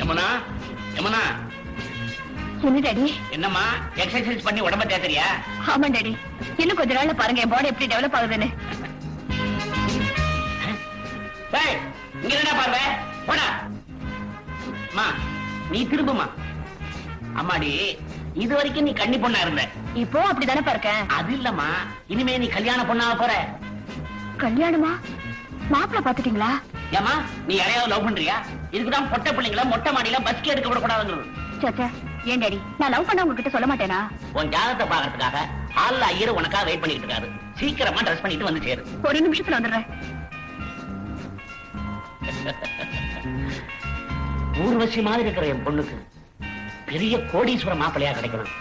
யமுனா, யமுனா. என்ன டாடி? என்னம்மா எக்ஸசைஸ் பண்ணி உடம்ப தேத்துறியா? ஆமா டாடி. இன்னும் கொஞ்ச நாள்ல பாருங்க என் பாடி எப்படி டெவலப் ஆகுதுன்னு. டேய், இங்க என்ன பாருவே? போடா. அம்மா, நீ திரும்புமா. அம்மாடி, இது வரைக்கும் நீ கன்னி பொண்ணா இருந்த. இப்போ அப்படிதானே பாருக்க. அது இல்லம்மா, இனிமே நீ கல்யாண பொண்ணாக போற. கல்யாணமா? மாப்பிள்ள பாத்துட்டீங்களா? ஏமா, நீ யாரையாவது லவ் பண்றியா? இதுக்குதான் பொட்டை பிள்ளைங்கள மொட்டை மாடியில பஸ்கி எடுக்க விட கூடாதுங்கிறது. சச்சா, ஏன் டாடி நான் லவ் பண்ண உங்ககிட்ட சொல்ல மாட்டேனா? உன் ஜாதகத்தை பாக்கிறதுக்காக ஹால்ல ஐயர் உனக்காக வெயிட் பண்ணிட்டு இருக்காரு. சீக்கிரமா ட்ரெஸ் பண்ணிட்டு வந்து சேரு. ஒரு நிமிஷத்துல வந்துடுறேன். ஊர்வசி மாதிரி இருக்கிற என் பொண்ணுக்கு பெரிய கோடீஸ்வர மாப்பிள்ளையா கிடைக்கணும்.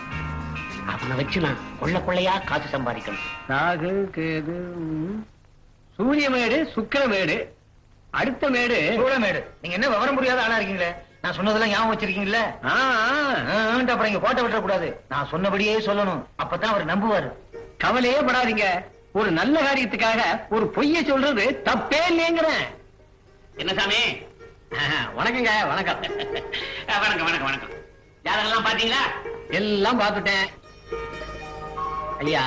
அவனை வச்சு நான் கொள்ளையா காசு சம்பாதிக்கணும். ராகு கேது சூரியமேடு சுக்கிரமேடு அடுத்த மேடு சூழமேடு. நீங்க என்ன விவரம் முடியாத ஆளா இருக்கீங்களே? நான் சொன்னதெல்லாம் ஞாபகம் வச்சிருக்கீங்களா? அப்புறம் இங்க கோட்டை விட்டுற கூடாது. நான் சொன்னபடியே சொல்லணும், அப்பதான் அவர் நம்புவாரு. கவலையே படாதீங்க. ஒரு நல்ல காரியத்துக்காக ஒரு பொய்ய சொல்றது தப்பே இல்லைங்கிறேன். என்ன சாமி? வணக்கங்க. வணக்கம். வணக்கம் வணக்கம் வணக்கம். ஜாதகம் பாத்தீங்களா? எல்லாம் பார்த்துட்டேன். ஐயா,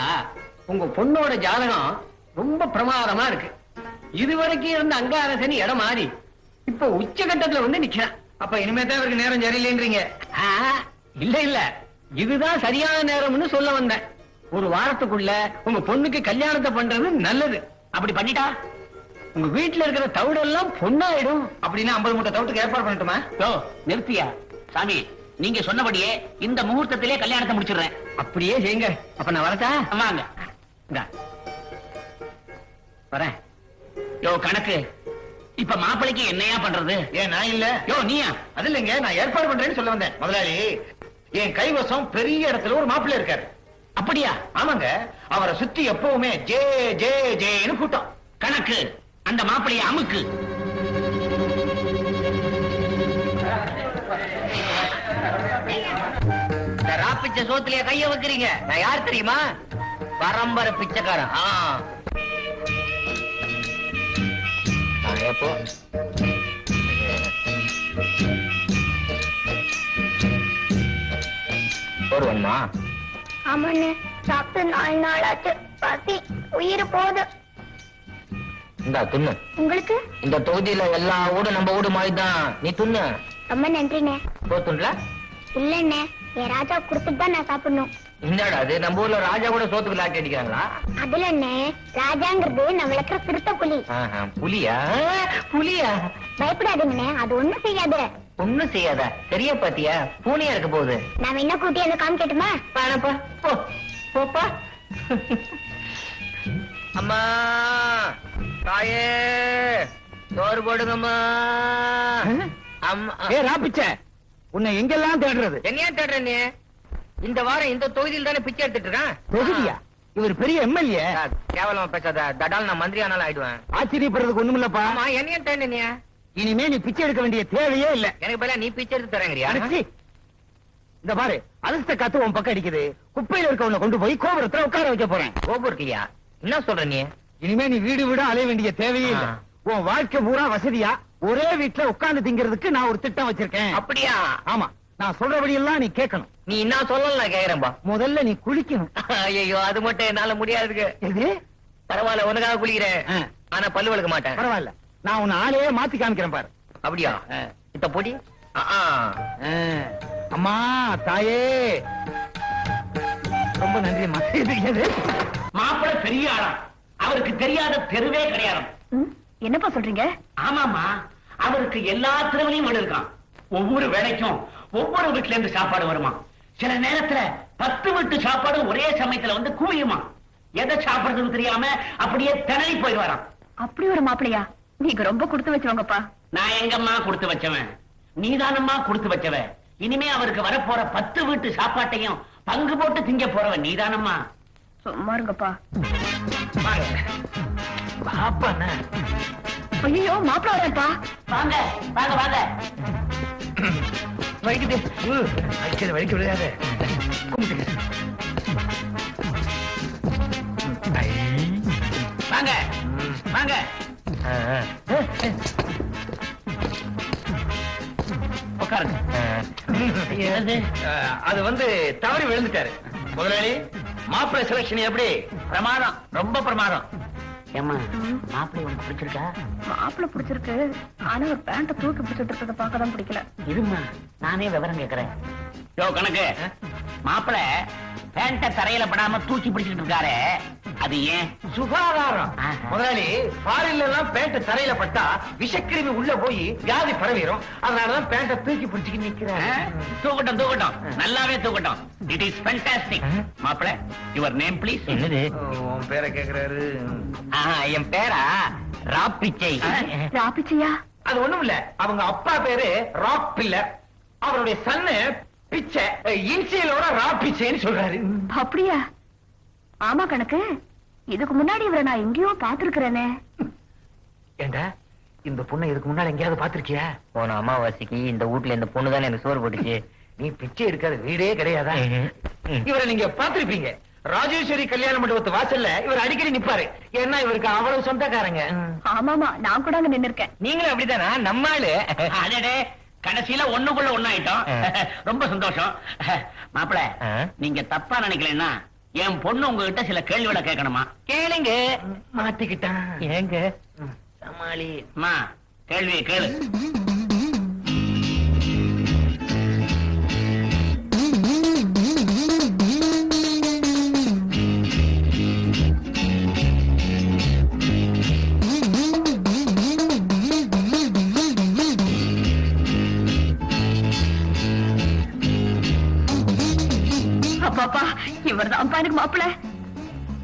உங்க பொண்ணோட ஜாதகம் ரொம்ப பிரமாதமா இருக்கு. இதுவரைக்கும் இருந்த அங்காரசனி இடம் மாறி இப்ப உச்சகட்டத்துல வந்து நிக்கிறான். அப்ப இனிமே தான் இவருக்கு நேரம் சரியில்லைன்றீங்க? இல்ல இல்ல, இதுதான் சரியான நேரம்னு சொல்ல வந்தேன். ஒரு வாரத்துக்குள்ள உங்க பொண்ணுக்கு கல்யாணத்தை பண்றது நல்லது. அப்படி பண்ணிட்டா உங்க வீட்டுல இருக்கிற தவிடெல்லாம் பொண்ணாயிடும். அப்படின்னா 50 மூட்டை தவிட்டுக்கு ஏற்பாடு பண்ணட்டுமா? நிறுத்தியா? சாமி, நீங்க சொன்னபடியே இந்த முகூர்த்தத்திலே கல்யாணத்தை முடிச்சிடுறேன். அப்படியே செய்யுங்க. அப்ப நான் வரட்டா? வாங்க. வரேன். யோ கணக்கு, இப்ப மாப்பிளைக்கு என்னையா பண்றது? ஏன் நான் இல்ல? யோ நீயா? அது இல்லைங்க, நான் ஏற்பாடு பண்றேன்னு சொல்ல வந்தேன். முதலாளி, என் கைவசம் பெரிய இடத்துல ஒரு மாப்பிள்ளை இருக்காரு. அப்படியா? ஆமாங்க, அவரை சுத்தி எப்பவுமே ஜே ஜே ஜேன்னு கூட்டம். கணக்கு, அந்த மாப்பிளைய அமுக்கு. ராப்பிச்ச சோத்துலயே கைய வைக்கிறீங்க? நான் யார் தெரியுமா? பரம்பரை பிச்சைக்காரன். எப்போ ஒருவன்மா? ஆமாண்ணே, சாப்பிட்டு 4 நாளாச்சு. பசி உயிர் போகுது. இந்த துண்ணு. உங்களுக்கு? இந்த தொகுதியில எல்லா ஊடும் நம்ம ஊடு மாதிரி தான். நீ துண்ணு. ரொம்ப நன்றிண்ணே. சோத்துண்ல? இல்லண்ணே, என் ராஜா குடுத்துட்டு தான் நான் சாப்பிடணும். என்னடா அது, நம்ம ஊர்ல ராஜா கூட சோத்துக்கு லாட்டி அடிக்கிறாங்களா? அதுல என்ன, ராஜாங்கிறது நம்மளுக்கு சிறுத்தை புலி. புலியா? புலியா? பயப்படாதீங்கண்ணே, அது ஒண்ணும் செய்யாது. ஒண்ணும் செய்யாதா? சரியா பாத்தியா? பூனையா இருக்க போகுது. நாம என்ன கூட்டி அந்த காமிக்கட்டுமா? வேணாப்பா, போ போப்பா. அம்மா, தாயே, சோறு போடுங்கம்மா. அம்மா. ராப்பிச்ச, உன்னை எங்கெல்லாம் தேடுறது? என்னையா தேடுற நீ? இந்த வாரம் இந்த தொகுதியில் தானே பிச்சை எடுத்துட்டு இருக்கான். தொகுதியா? இவர் பெரிய எம்எல்ஏ. கேவலமா பேசாத. தடால் நான் மந்திரி ஆனாலும் ஆயிடுவேன். ஆச்சரியப்படுறதுக்கு ஒண்ணுமில்லப்பா. ஆமா, என்னைய தேடு நீ. இனிமே நீ பிச்சை எடுக்க வேண்டிய தேவையே இல்ல. எனக்கு பதிலா நீ பிச்சை எடுத்து தரேங்கறியா? இந்த பாரு, அதிர்ஷ்ட காத்து உன் பக்கம் அடிக்குது. குப்பையில இருக்கவனை கொண்டு போய் கோபுரத்துல உட்கார வைக்க போறேன். கோபுரத்தியா? என்ன சொல்ற நீ? இனிமே நீ வீடு வீடா அலைய வேண்டிய தேவையே இல்ல. உன் வாழ்க்கை பூரா வசதியா ஒரே வீட்டுல உட்கார்ந்து திங்கிறதுக்கு நான் ஒரு திட்டம் வச்சிருக்கேன். அப்படியா? ஆமா, நான் சொல்றபடி எல்லாம் நீ கேட்கணும். நீ என்ன சொல்லல கேக்குறேன்பா. முதல்ல நீ குளிக்கணும். ஐயோ, அது மட்டும் என்னால முடியாதுக்கு. எது? பரவாயில்ல, உனக்காக குளிக்கிறேன். ஆனா பல்லு வளர்க்க மாட்டேன். பரவாயில்ல, நான் உன்னை ஆளையே மாத்தி காமிக்கிறேன் பாரு. அப்படியா? இத்த பொடி. அம்மா, தாயே, ரொம்ப நன்றி. மாப்பிள்ளை பெரிய ஆளா, அவருக்கு தெரியாத தெருவே கிடையாது. என்னப்பா சொல்றீங்க? ஆமாமா, அவருக்கு எல்லா தெருவிலையும் வீடு இருக்கான். ஒவ்வொரு வேலைக்கும் ஒவ்வொரு வீட்டுல இருந்து சாப்பாடு வருமா. சில நேரத்துல 10 வீட்டு சாப்பாடு ஒரே சமயத்துல வந்து குவியுமா. எதை சாப்பிடுறதுன்னு தெரியாம அப்படியே திணறி போயிடுவாராம். அப்படி ஒரு மாப்பிளையா? நீங்க ரொம்ப கொடுத்து வச்சவங்கப்பா. நான் எங்கம்மா கொடுத்து வச்சவன்? நீதானம்மா கொடுத்து வச்சவ. இனிமே அவருக்கு வரப்போற 10 வீட்டு சாப்பாட்டையும் பங்கு போட்டு திங்க போறவன் நீதானம்மா. சும்மா இருங்கப்பா. பாப்பாண்ண. ஐயோ, மாப்பிள்ள வரேன்ப்பா. வாங்க வாங்க வாங்க. வலிக்குது. வலிக்க விடாத. வாங்க வாங்க. உட்காருங்க. என்னது? அது வந்து தவறி விழுந்துட்டாரு. முதலாளி, மாப்பிள்ளை செலக்ஷன் எப்படி? பிரமாதம், ரொம்ப பிரமாதம். ஏம்மா, மாப்பிள்ளை உனக்கு பிடிச்சிருக்கா? மாப்பிள்ள பிடிச்சிருக்கு, ஆனா ஒரு பேண்ட தூக்கி பிடிச்சிட்டு இருக்கிறத பார்க்கதான் பிடிக்கல. இருமா, நானே விவரம் கேக்குறேன். யோ கணக்கு, மாப்பிள்ளை பேண்ட தரையில படாம தூக்கி பிடிச்சிட்டு இருக்காரு, அது ஏன்? சுகாதாரம். முதலாளி, ஃபாரின்ல எல்லாம் பேண்ட் தரையில பட்டா விஷக்கிருமி உள்ள போய் வியாதி பரவிடும். அதனாலதான் பேண்ட தூக்கி பிடிச்சிட்டு நிக்கிறேன். தூக்கட்டும் தூக்கட்டும், நல்லாவே தூக்கட்டும். It is fantastic. மாப்பிள்ளை, யுவர் நேம் ப்ளீஸ். என்னது? உன் பேரை கேக்குறாரு. என் பேரா ராப்பிச்சை. ராபிச்சியா? அது ஒண்ணும் இல்ல, அவங்க அப்பா பேரு ராக் பில்லர், அவருடைய சன்னு பிச்சை. இன்சியலோட ரா பிச்சைன்னு சொல்றாரு. அப்படியா? ஆமா கணக்கு, இதுக்கு முன்னாடி இவரை நான் எங்கேயோ பாத்துருக்கிறேனே. ஏண்டா, இந்த பொண்ணை இதுக்கு முன்னால எங்கேயாவது பாத்திருக்கியா? போன அமாவாசைக்கு இந்த வீட்டுல இந்த பொண்ணு தானே எனக்கு சோறு போட்டுச்சு. நீ பிச்சை எடுக்காத வீடே கிடையாதா? இவரை நீங்க பாத்திருப்பீங்க. ராஜேஸ்வரி கல்யாண மண்டபத்து வாசல்ல இவர் அடிக்கடி நிப்பாரு. ஏன்னா இவருக்கு அவ்வளவு சொந்தக்காரங்க. ஆமாமா, நான் கூட அங்க நின்னு இருக்கேன். நீங்களும் அப்படித்தானா? நம்மாளு. அடடே, கடைசியில ஒண்ணுக்குள்ள ஒண்ணாயிட்டோம். ரொம்ப சந்தோஷம். மாப்பிள்ளை, நீங்க தப்பா நினைக்கலன்னா என் பொண்ணு உங்ககிட்ட சில கேள்விகளை கேட்கணுமா? கேளுங்க. மாட்டிக்கிட்டான். ஏங்க? சமாளி. அம்மா, கேள்வியை கேளு. அப்பாப்பா, இவர் தான் எனக்கு மாப்பிள்ள.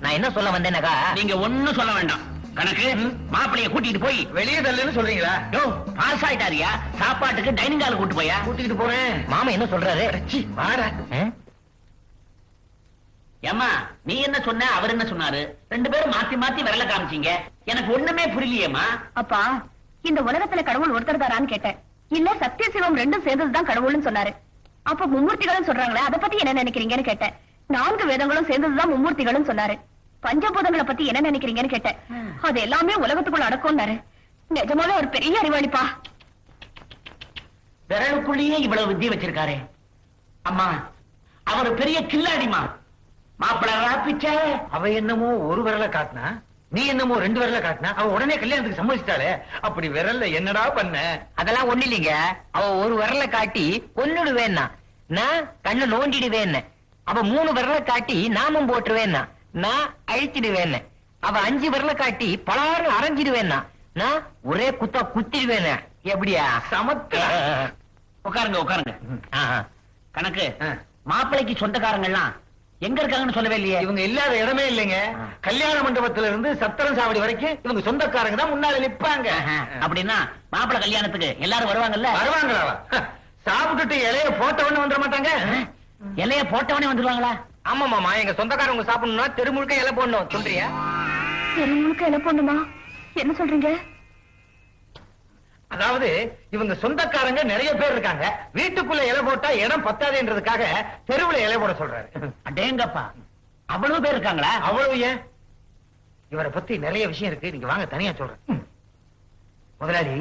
நான் என்ன சொல்ல வந்தேனாக்கா, நீங்க ஒண்ணும் சொல்ல வேண்டாம். கணக்கு, மாப்பிளைய கூட்டிட்டு போய் வெளியே தள்ளுன்னு சொல்றீங்களா? யோ, பாஸ் ஆயிட்டாரியா? சாப்பாட்டுக்கு டைனிங் ஹால் கூட்டு போயா? கூட்டிட்டு போறேன். மாமா என்ன சொல்றாரு? சீ, வாடா. ஏம்மா, நீ என்ன சொன்ன, அவர் என்ன சொன்னாரு? ரெண்டு பேரும் மாத்தி மாத்தி விரல காமிச்சீங்க. எனக்கு ஒண்ணுமே புரியலையேம்மா. அப்பா, இந்த உலகத்துல கடவுள் ஒருத்தர் தாரான்னு கேட்டேன். இல்ல சத்திய சிவம் ரெண்டும் சேர்ந்ததுதான் கடவுள்னு சொன்னாரு. அப்ப மும்மூர்த்திகளும் சொல்றாங்களே, அதை பத்தி என்ன நினைக்கிறீங்கன்னு கேட்டேன். 4 வேதங்களும் சேர்ந்ததுதான் மும்மூர்த்திகளும் சொன்னாரு. பஞ்சபூதங்களை பத்தி என்ன நினைக்கிறீங்கன்னு கேட்டேன். அது எல்லாமே உலகத்துக்குள்ள அடக்கும்னாரு. நிஜமாவே ஒரு பெரிய அறிவாளிப்பா. விரலுக்குள்ளேயே இவ்வளவு வித்தியை வச்சிருக்காரு. அம்மா, அவர் பெரிய கில்லாடிமா. மாப்பிள்ளை ராப்பிச்சே. அவ என்னமோ ஒரு விரல காட்டினா, நீ என்னமோ 2 விரல காட்டினா. அவ உடனே கல்யாணத்துக்கு சம்மதிச்சிட்டாளே. அப்படி விரல்ல என்னடா பண்ண? அதெல்லாம் ஒண்ணு இல்லைங்க. அவ ஒரு விரல காட்டி கொன்னுடுவேன்னா, நான் கண்ணு நோண்டிடுவேன்னு. அவ 3 விரல காட்டி நாமம் போட்டுருவேன்னா, நான் அழிச்சிடுவேன்னு. அவ 5 விரல காட்டி பலாறு அரைஞ்சிடுவேன்னா, நான் ஒரே குத்தா குத்திடுவேன்னு. எப்படியா? சமத்து. உட்காருங்க உட்காருங்க. கணக்கு, மாப்பிள்ளைக்கு சொந்தக்காரங்க எல்லாம் எங்க இருக்காங்கன்னு சொல்லவே இல்லையே. இவங்க இல்லாத இடமே இல்லைங்க. கல்யாண மண்டபத்துல இருந்து சத்திரம் சாவடி வரைக்கும் இவங்க சொந்தக்காரங்க தான் முன்னால நிப்பாங்க. அப்படின்னா மாப்பிள்ளை கல்யாணத்துக்கு எல்லாரும் வருவாங்கல்ல? வருவாங்களா? சாப்பிட்டுட்டு இலைய போட்டவன்னு வந்துட மாட்டாங்க. இலைய போட்டவனே வந்துருவாங்களா? ஆமா மாமா, எங்க சொந்தக்காரங்க சாப்பிடணும்னா தெரு முழுக்க இலை போடணும். சொல்றியா? தெருமுழுக்க என்ன பண்ணுமா? என்ன சொல்றீங்க? அதாவது இவங்க சொந்தக்காரங்க நிறைய பேர் இருக்காங்க. வீட்டுக்குள்ள இலை போட்டா இடம் பத்தாதுன்றதுக்காக தெருவுல இலை போட சொல்றாரு. அடேங்கப்பா, அவ்வளவு பேர் இருக்காங்களா? அவ்வளவு ஏன்? இவரை பத்தி நிறைய விஷயம் இருக்கு. நீங்க வாங்க, தனியா சொல்றேன். முதலாளி,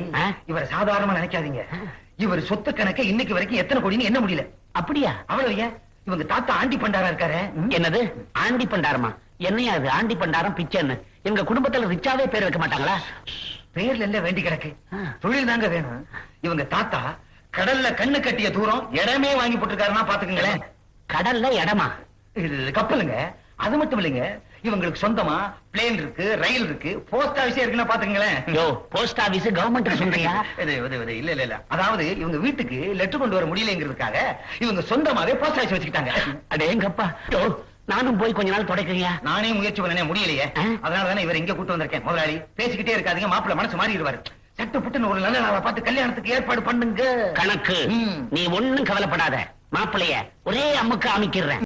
இவரை சாதாரணமா நினைக்காதீங்க. இவர் சொத்து கணக்க இன்னைக்கு வரைக்கும் எத்தனை கோடின்னு என்ன முடியல. அப்படியா? அவ்வளவு ஏன்? இவங்க தாத்தா ஆண்டி பண்டாரா இருக்காரு. என்னது ஆண்டி பண்டாரமா? என்னையா அது ஆண்டி பண்டாரம் பிச்சைன்னு? எங்க குடும்பத்துல ரிச்சாவே பேர் வைக்க மாட்டாங்களா? பேர்ல எல்லாம் வேண்டி கிடக்கு. தொழில் தாங்க வேணும். இவங்க தாத்தா கடல்ல கண்ணு கட்டிய தூரம் இடமே வாங்கி போட்டிருக்காருன்னா பாத்துக்கங்களேன். கடல்ல இடமா? இது கப்பலுங்க. அது மட்டும் இல்லைங்க, இவங்களுக்கு சொந்தமா பிளேன் இருக்கு, ரயில் இருக்கு, போஸ்ட் ஆபீஸ் இருக்குன்னா பாத்துக்கங்களேன். யோ, போஸ்ட் ஆபீஸ் கவர்மெண்ட் சொல்றியா? இல்ல இல்ல இல்ல, அதாவது இவங்க வீட்டுக்கு லெட்டர் கொண்டு வர முடியலங்கிறதுக்காக இவங்க சொந்தமாவே போஸ்ட் ஆபீஸ் வச்சுக்கிட்டாங்க. அடேங்கப்பா, யோ, நானும் போய் கொஞ்ச நாள் தொடக்கிறீங்க. நானே முயற்சி பண்ணனே, முடியலையே. அதனாலதானே இவர் இங்க கூட்டு வந்திருக்கேன். முதலாளி, பேசிக்கிட்டே இருக்காதீங்க, மாப்பிள்ள மனசு மாறிடுவாரு. சட்டு புட்டுன்னு ஒரு நல்ல நாளை பார்த்து கல்யாணத்துக்கு ஏற்பாடு பண்ணுங்க. கணக்கு, நீ ஒண்ணும் கவலைப்படாத. மாப்பிள்ளைய ஒரே அம்முக்கு அமைக்கிறேன்.